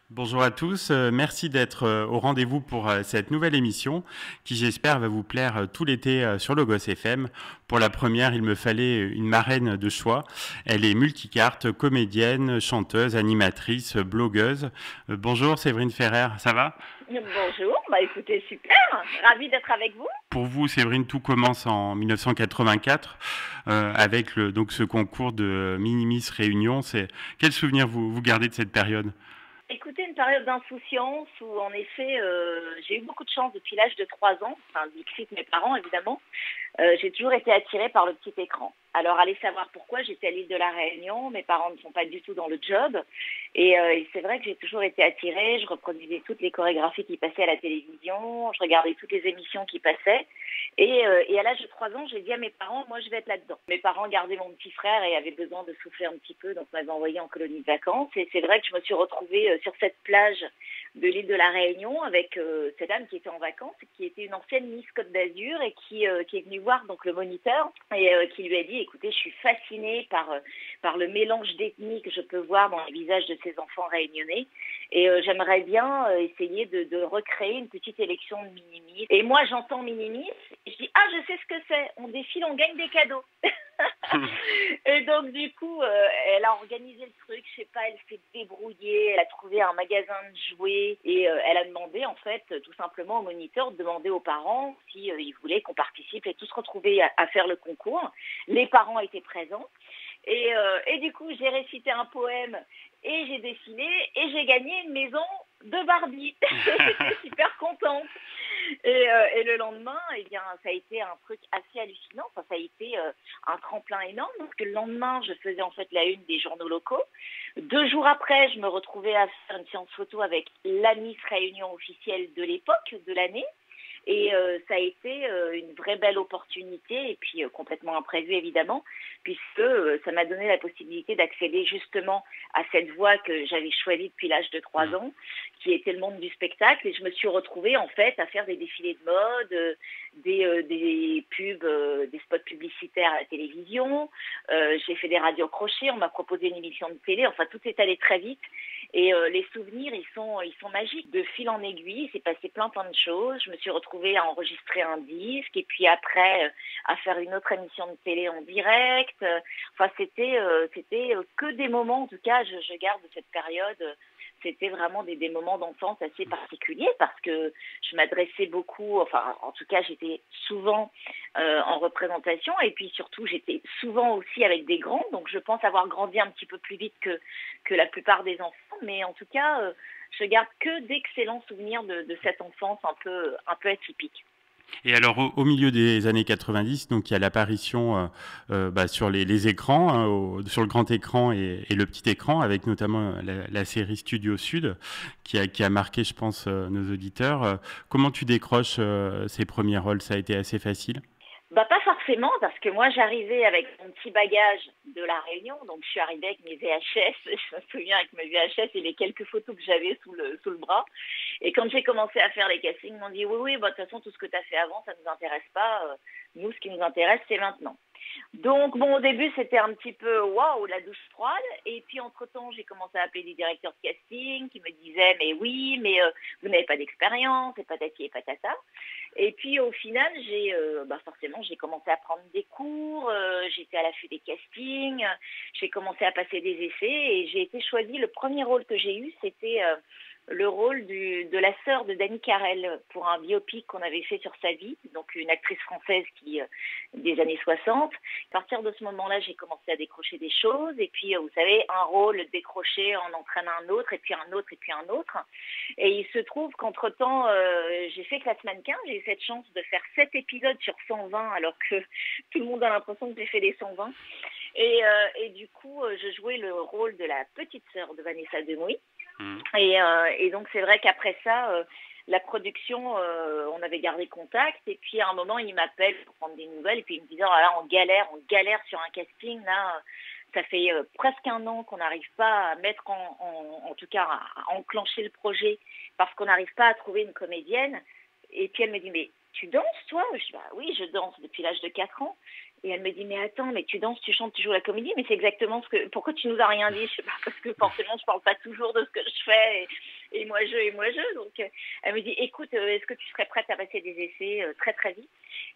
Bonjour à tous, merci d'être au rendez-vous pour cette nouvelle émission qui j'espère va vous plaire tout l'été sur Logos FM. Pour la première, il me fallait une marraine de choix. Elle est multicarte, comédienne, chanteuse, animatrice, blogueuse. Bonjour Séverine Ferrer, ça va? Bonjour, bah écoutez, super, ravie d'être avec vous. Pour vous, Séverine, tout commence en 1984 avec donc ce concours de Minimis Réunion. Quel souvenir vous gardez de cette période? Écoutez, une période d'insouciance où en effet j'ai eu beaucoup de chance depuis l'âge de 3 ans, enfin dixit mes parents évidemment, j'ai toujours été attirée par le petit écran. Alors allez savoir pourquoi, j'étais à l'île de la Réunion, mes parents ne sont pas du tout dans le job et c'est vrai que j'ai toujours été attirée, je reproduisais toutes les chorégraphies qui passaient à la télévision, je regardais toutes les émissions qui passaient et à l'âge de 3 ans j'ai dit à mes parents, moi je vais être là-dedans. Mes parents gardaient mon petit frère et avaient besoin de souffler un petit peu, donc m'avaient envoyé en colonie de vacances et c'est vrai que je me suis retrouvée sur cette plage de l'île de la Réunion avec cette dame qui était en vacances, qui était une ancienne Miss Côte d'Azur et qui est venue voir donc le moniteur et qui lui a dit écoutez, je suis fascinée par le mélange d'ethnies que je peux voir dans les visages de ces enfants réunionnais et j'aimerais bien essayer de recréer une petite élection de minimis. Et moi j'entends minimis, je dis ah je sais ce que c'est, on défile, on gagne des cadeaux. Et donc du coup, elle a organisé le truc, je sais pas, elle s'est débrouillée, elle a trouvé un magasin de jouets et elle a demandé en fait tout simplement au moniteur de demander aux parents si ils voulaient qu'on participe et tous se retrouver à faire le concours. Les parents étaient présents et du coup j'ai récité un poème et j'ai défilé et j'ai gagné une maison de Barbie. J'étais super contente. Et le lendemain, eh bien, ça a été un truc assez hallucinant. Enfin, ça a été un tremplin énorme parce que le lendemain, je faisais en fait la une des journaux locaux. 2 jours après, je me retrouvais à faire une séance photo avec la Miss Réunion officielle de l'époque, de l'année. Et ça a été une vraie belle opportunité et puis complètement imprévue évidemment, puisque ça m'a donné la possibilité d'accéder justement à cette voie que j'avais choisie depuis l'âge de 3 ans, qui était le monde du spectacle. Et je me suis retrouvée en fait à faire des défilés de mode, des pubs, des spots publicitaires à la télévision. J'ai fait des radios crochets, on m'a proposé une émission de télé. Enfin, tout est allé très vite. Et les souvenirs, ils sont magiques. De fil en aiguille, il s'est passé plein de choses. Je me suis retrouvée à enregistrer un disque et puis après à faire une autre émission de télé en direct. Enfin, c'était que des moments. En tout cas, je garde cette période. C'était vraiment des moments d'enfance assez particuliers parce que je m'adressais beaucoup, enfin en tout cas j'étais souvent en représentation et puis surtout j'étais souvent aussi avec des grands, donc je pense avoir grandi un petit peu plus vite que la plupart des enfants, mais en tout cas je garde que d'excellents souvenirs de cette enfance un peu atypique. Et alors, au milieu des années 90, donc il y a l'apparition sur les écrans, hein, sur le grand écran et le petit écran, avec notamment la série Studio Sud, qui a marqué, je pense, nos auditeurs. Comment tu décroches ces premiers rôles? Ça a été assez facile? Bah pas forcément parce que moi j'arrivais avec mon petit bagage de la Réunion, donc je suis arrivée avec mes VHS, je me souviens avec mes VHS et les quelques photos que j'avais sous le bras. Et quand j'ai commencé à faire les castings, ils m'ont dit oui oui, bah, de toute façon tout ce que tu as fait avant ça nous intéresse pas, nous ce qui nous intéresse c'est maintenant. Donc bon, au début c'était un petit peu waouh, la douche froide. Et puis entre-temps, j'ai commencé à appeler des directeurs de casting qui me disaient mais oui, mais vous n'avez pas d'expérience, et patati et patata. Et puis au final, forcément j'ai commencé à prendre des cours, j'étais à l'affût des castings, j'ai commencé à passer des essais et j'ai été choisie. Le premier rôle que j'ai eu, c'était le rôle de la sœur de Dany Carrel pour un biopic qu'on avait fait sur sa vie, donc une actrice française des années 60. À partir de ce moment-là, j'ai commencé à décrocher des choses et puis vous savez, un rôle décroché en entraîne un autre et puis un autre et puis un autre. Et il se trouve qu'entre-temps, j'ai fait classe mannequin, j'ai eu cette chance de faire 7 épisodes sur 120 alors que tout le monde a l'impression que j'ai fait les 120. Et du coup, je jouais le rôle de la petite sœur de Vanessa Demouy. Et donc c'est vrai qu'après ça, la production, on avait gardé contact et puis à un moment il m'appelle pour prendre des nouvelles et puis il me disait oh là on galère sur un casting là. Ça fait presque un an qu'on n'arrive pas à mettre en tout cas à enclencher le projet parce qu'on n'arrive pas à trouver une comédienne. Et puis elle me dit mais tu danses toi? Je dis bah oui je danse depuis l'âge de 4 ans. Et elle me dit, mais attends, mais tu danses, tu chantes, tu joues la comédie, mais c'est exactement pourquoi tu nous as rien dit? Je sais pas, parce que forcément, je parle pas toujours de ce que je fais, et moi je. Donc, elle me dit, écoute, est-ce que tu serais prête à passer des essais très très vite?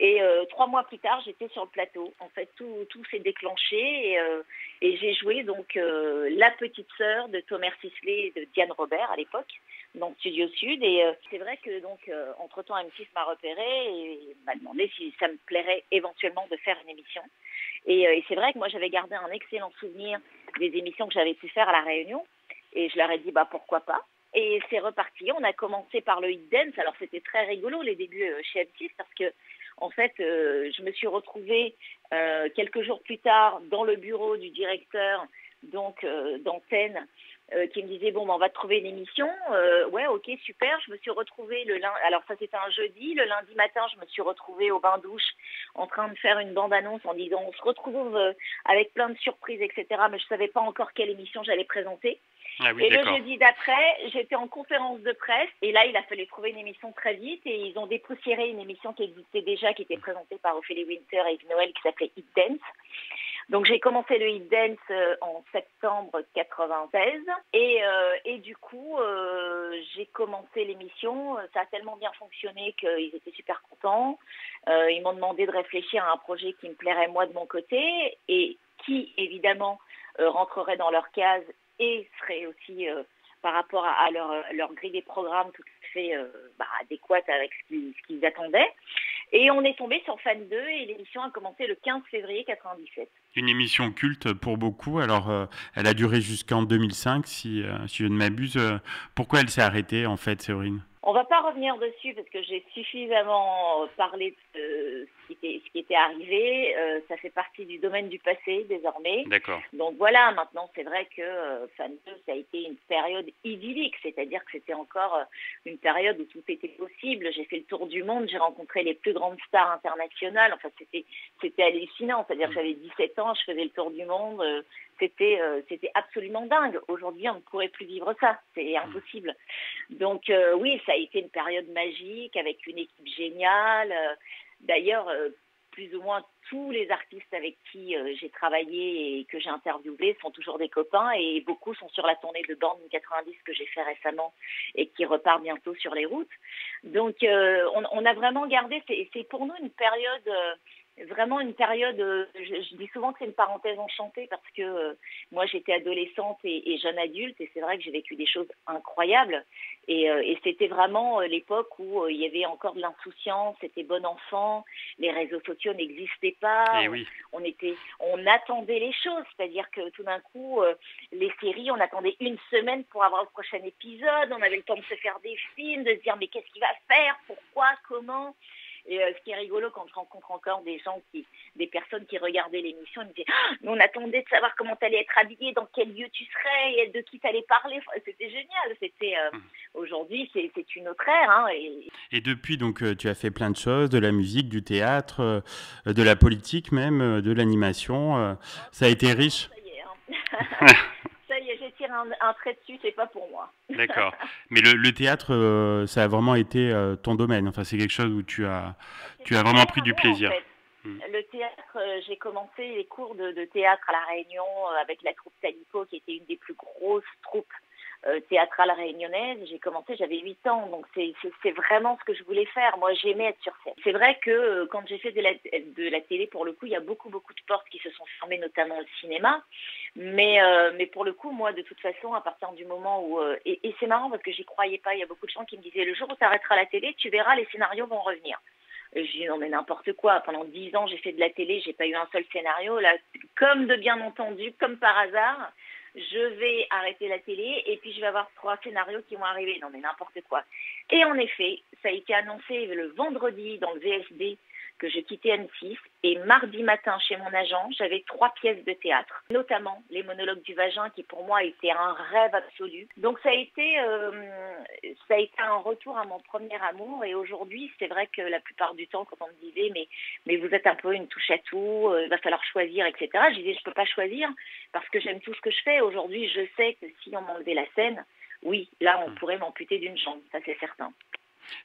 Et 3 mois plus tard, j'étais sur le plateau. En fait, tout s'est déclenché et j'ai joué donc la petite sœur de Thomas Sisley et de Diane Robert à l'époque dans Studio Sud. Et c'est vrai que donc entre-temps, M6 m'a repéré et m'a demandé si ça me plairait éventuellement de faire une émission. Et c'est vrai que moi, j'avais gardé un excellent souvenir des émissions que j'avais pu faire à La Réunion. Et je leur ai dit, pourquoi pas. Et c'est reparti. On a commencé par le hit dance. Alors, c'était très rigolo les débuts chez M6 parce que en fait, je me suis retrouvée quelques jours plus tard dans le bureau du directeur donc d'antenne qui me disait on va te trouver une émission. Ouais, ok, super. Je me suis retrouvée le lundi. Alors ça c'était un jeudi. Le lundi matin, je me suis retrouvée au bain-douche en train de faire une bande-annonce en disant on se retrouve avec plein de surprises, etc. Mais je savais pas encore quelle émission j'allais présenter. Ah oui, et d'accord. Le jeudi d'après, j'étais en conférence de presse et là, il a fallu trouver une émission très vite et ils ont dépoussiéré une émission qui existait déjà, qui était présentée par Ophélie Winter et Yves Noël, qui s'appelait Hit Dance. Donc j'ai commencé le Hit Dance en septembre 96 et du coup j'ai commencé l'émission. Ça a tellement bien fonctionné qu'ils étaient super contents. Ils m'ont demandé de réfléchir à un projet qui me plairait moi de mon côté et qui évidemment rentrerait dans leur case et serait aussi par rapport à leur grille des programmes tout à fait adéquate avec ce qu'ils attendaient. Et on est tombé sur Fan 2 et l'émission a commencé le 15 février 97. Une émission culte pour beaucoup. Alors, elle a duré jusqu'en 2005, si je ne m'abuse. Pourquoi elle s'est arrêtée, en fait, Séverine ? On va pas revenir dessus parce que j'ai suffisamment parlé de ce qui était arrivé. Ça fait partie du domaine du passé désormais. D'accord. Donc voilà, maintenant c'est vrai que Fan 2, ça a été une période idyllique, c'est-à-dire que c'était encore une période où tout était possible. J'ai fait le tour du monde, j'ai rencontré les plus grandes stars internationales. Enfin, c'était hallucinant, c'est-à-dire que j'avais 17 ans, je faisais le tour du monde. C'était absolument dingue. Aujourd'hui, on ne pourrait plus vivre ça. C'est impossible. Donc oui, ça a été une période magique avec une équipe géniale. D'ailleurs, plus ou moins tous les artistes avec qui j'ai travaillé et que j'ai interviewés sont toujours des copains et beaucoup sont sur la tournée de Born 90 que j'ai fait récemment et qui repart bientôt sur les routes. Donc on a vraiment gardé, c'est pour nous une période... Vraiment une période, je dis souvent que c'est une parenthèse enchantée parce que moi j'étais adolescente et jeune adulte et c'est vrai que j'ai vécu des choses incroyables et c'était vraiment l'époque où il y avait encore de l'insouciance, c'était bon enfant, les réseaux sociaux n'existaient pas, oui. on attendait les choses, c'est-à-dire que tout d'un coup les séries, on attendait une semaine pour avoir le prochain épisode, on avait le temps de se faire des films, de se dire mais qu'est-ce qu'il va faire, pourquoi, comment. Et ce qui est rigolo quand je rencontre encore des personnes qui regardaient l'émission, ils me disaient on attendait de savoir comment tu allais être habillée, dans quel lieu tu serais, et de qui tu allais parler. Enfin, c'était génial. Aujourd'hui, c'est une autre ère. Hein, et depuis, donc, tu as fait plein de choses, de la musique, du théâtre, de la politique même, de l'animation. Ça a été riche. Ça y est. Hein. Ça y est, j'ai tiré un trait dessus, c'est pas pour moi. D'accord. Mais le théâtre, ça a vraiment été ton domaine. Enfin, c'est quelque chose où tu as vraiment pris du plaisir. En fait. Le théâtre, j'ai commencé les cours de théâtre à La Réunion avec la troupe Talipo, qui était une des plus grosses troupes théâtrales réunionnaises. J'ai commencé, j'avais 8 ans, donc c'est vraiment ce que je voulais faire. Moi, j'aimais être sur scène. C'est vrai que quand j'ai fait de la télé, pour le coup, il y a beaucoup de portes qui se sont fermées, notamment au cinéma. Mais pour le coup, moi, de toute façon, à partir du moment où... et c'est marrant parce que j'y croyais pas. Il y a beaucoup de gens qui me disaient, le jour où tu arrêteras la télé, tu verras, les scénarios vont revenir. Et je dis non mais n'importe quoi, pendant 10 ans j'ai fait de la télé, j'ai pas eu un seul scénario, là comme de bien entendu, comme par hasard, je vais arrêter la télé et puis je vais avoir 3 scénarios qui vont arriver, non mais n'importe quoi. Et en effet, ça a été annoncé le vendredi dans le VSD que je quittais M6 et mardi matin chez mon agent, j'avais 3 pièces de théâtre, notamment les monologues du vagin qui pour moi étaient un rêve absolu. Donc ça a été un retour à mon premier amour et aujourd'hui c'est vrai que la plupart du temps quand on me disait mais vous êtes un peu une touche à tout, il va falloir choisir, etc. Je disais je peux pas choisir parce que j'aime tout ce que je fais. Aujourd'hui je sais que si on m'enlevait la scène, oui là on pourrait m'amputer d'une jambe, ça c'est certain.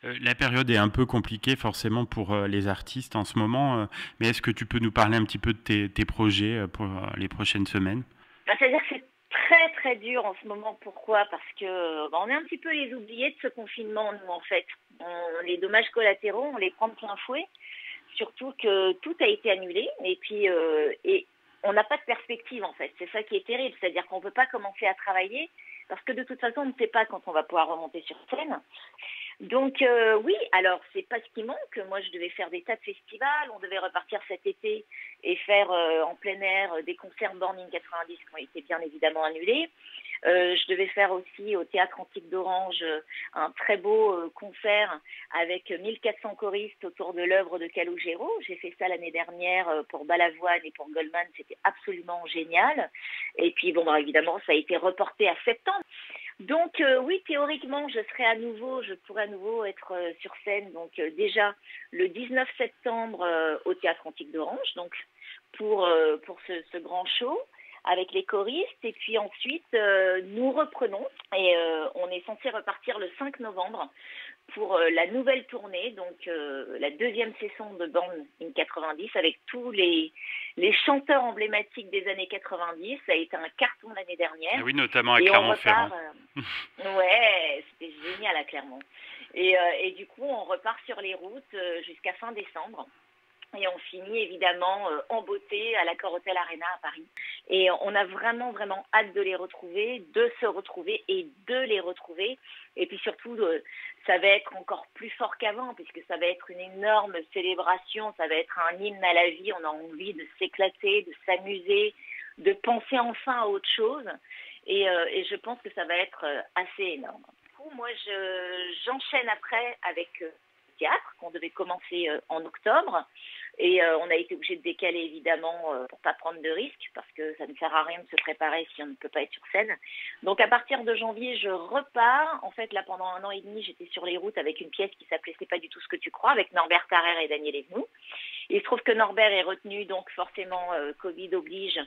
La période est un peu compliquée forcément pour les artistes en ce moment, mais est-ce que tu peux nous parler un petit peu de tes projets pour les prochaines semaines? C'est-à-dire que c'est très très dur en ce moment. Pourquoi? Parce que on est un petit peu les oubliés de ce confinement, nous en fait. Les dommages collatéraux, on les prend de plein fouet. Surtout que tout a été annulé et puis et on n'a pas de perspective en fait. C'est ça qui est terrible, c'est-à-dire qu'on ne peut pas commencer à travailler parce que de toute façon on ne sait pas quand on va pouvoir remonter sur scène. Donc oui, alors c'est pas ce qui manque. Moi je devais faire des tas de festivals, on devait repartir cet été et faire en plein air des concerts Born in 90 qui ont été bien évidemment annulés. Je devais faire aussi au Théâtre Antique d'Orange un très beau concert avec 1400 choristes autour de l'œuvre de Calogero. J'ai fait ça l'année dernière pour Balavoine et pour Goldman, c'était absolument génial. Et puis bon, évidemment, ça a été reporté à septembre. Donc oui, théoriquement, je pourrais à nouveau être sur scène. Donc déjà le 19 septembre au Théâtre Antique d'Orange, donc pour ce grand show avec les choristes. Et puis ensuite, nous reprenons et on est censé repartir le 5 novembre pour la nouvelle tournée, donc la deuxième saison de Born in 90 avec tous les chanteurs emblématiques des années 90. Ça a été un carton l'année dernière. Ah oui, notamment à Clermont-Ferrand. Ouais, c'était génial à Clermont. Et du coup, on repart sur les routes jusqu'à fin décembre. Et on finit évidemment en beauté à l'Accor Hotel Arena à Paris. Et on a vraiment, vraiment hâte de les retrouver, de se retrouver et de les retrouver. Et puis surtout, ça va être encore plus fort qu'avant, puisque ça va être une énorme célébration, ça va être un hymne à la vie. On a envie de s'éclater, de s'amuser, de penser enfin à autre chose. Et je pense que ça va être assez énorme. Du coup, moi, j'enchaîne après avec théâtre qu'on devait commencer en octobre. Et on a été obligé de décaler évidemment pour pas prendre de risques parce que ça ne sert à rien de se préparer si on ne peut pas être sur scène. Donc à partir de janvier, je repars. En fait, là pendant 1 an et demi, j'étais sur les routes avec une pièce qui s'appelait C'est pas du tout ce que tu crois avec Norbert Tarrer et Daniel Evenou. Il se trouve que Norbert est retenu, donc forcément Covid oblige,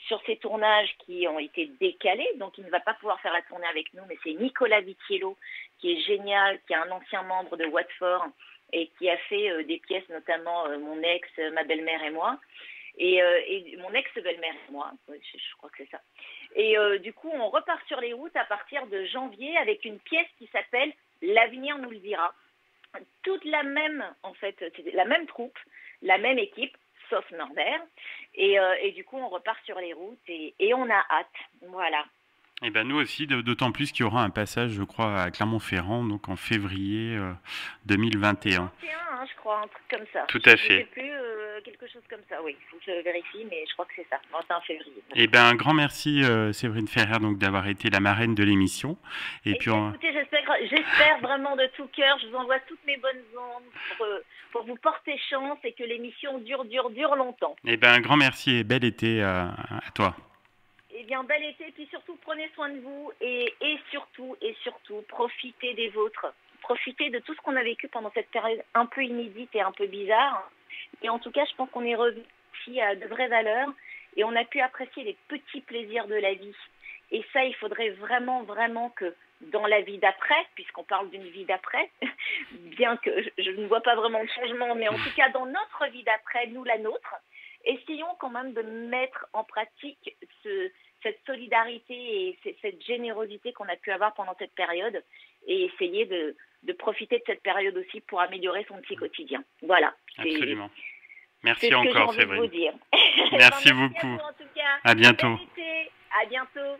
sur ces tournages qui ont été décalés. Donc il ne va pas pouvoir faire la tournée avec nous, mais c'est Nicolas Vitiello qui est génial, qui est un ancien membre de Watford et qui a fait des pièces, notamment Mon ex, ma belle-mère et moi, et mon ex-belle-mère et moi, je crois que c'est ça. Et du coup, on repart sur les routes à partir de janvier avec une pièce qui s'appelle L'avenir nous le dira. Toute la même, en fait, c'est la même troupe, la même équipe, sauf Norbert. Et du coup, on repart sur les routes et on a hâte. Voilà. Et ben nous aussi, d'autant plus qu'il y aura un passage, je crois, à Clermont-Ferrand, donc en février 2021. 21, hein, je crois, un truc comme ça. Tout à fait. Je ne sais plus, quelque chose comme ça, oui. Il faut que je vérifie, mais je crois que c'est ça, 21 février. Et ben un grand merci Séverine Ferrer donc d'avoir été la marraine de l'émission. Et puis écoutez, j'espère vraiment de tout cœur, je vous envoie toutes mes bonnes ondes pour vous porter chance et que l'émission dure longtemps. Et ben un grand merci et bel été à toi. Eh bien, bel été, puis surtout, prenez soin de vous et surtout, profitez des vôtres. Profitez de tout ce qu'on a vécu pendant cette période un peu inédite et un peu bizarre. Et en tout cas, je pense qu'on est revenu à de vraies valeurs et on a pu apprécier les petits plaisirs de la vie. Et ça, il faudrait vraiment, vraiment que dans la vie d'après, puisqu'on parle d'une vie d'après, bien que je ne vois pas vraiment de changement, mais en tout cas, dans notre vie d'après, nous, la nôtre, essayons quand même de mettre en pratique cette solidarité et cette générosité qu'on a pu avoir pendant cette période et essayer de profiter de cette période aussi pour améliorer son petit quotidien. Voilà. Absolument. Merci encore, Séverine. Merci beaucoup. À vous, en tout cas. À bientôt. À bientôt.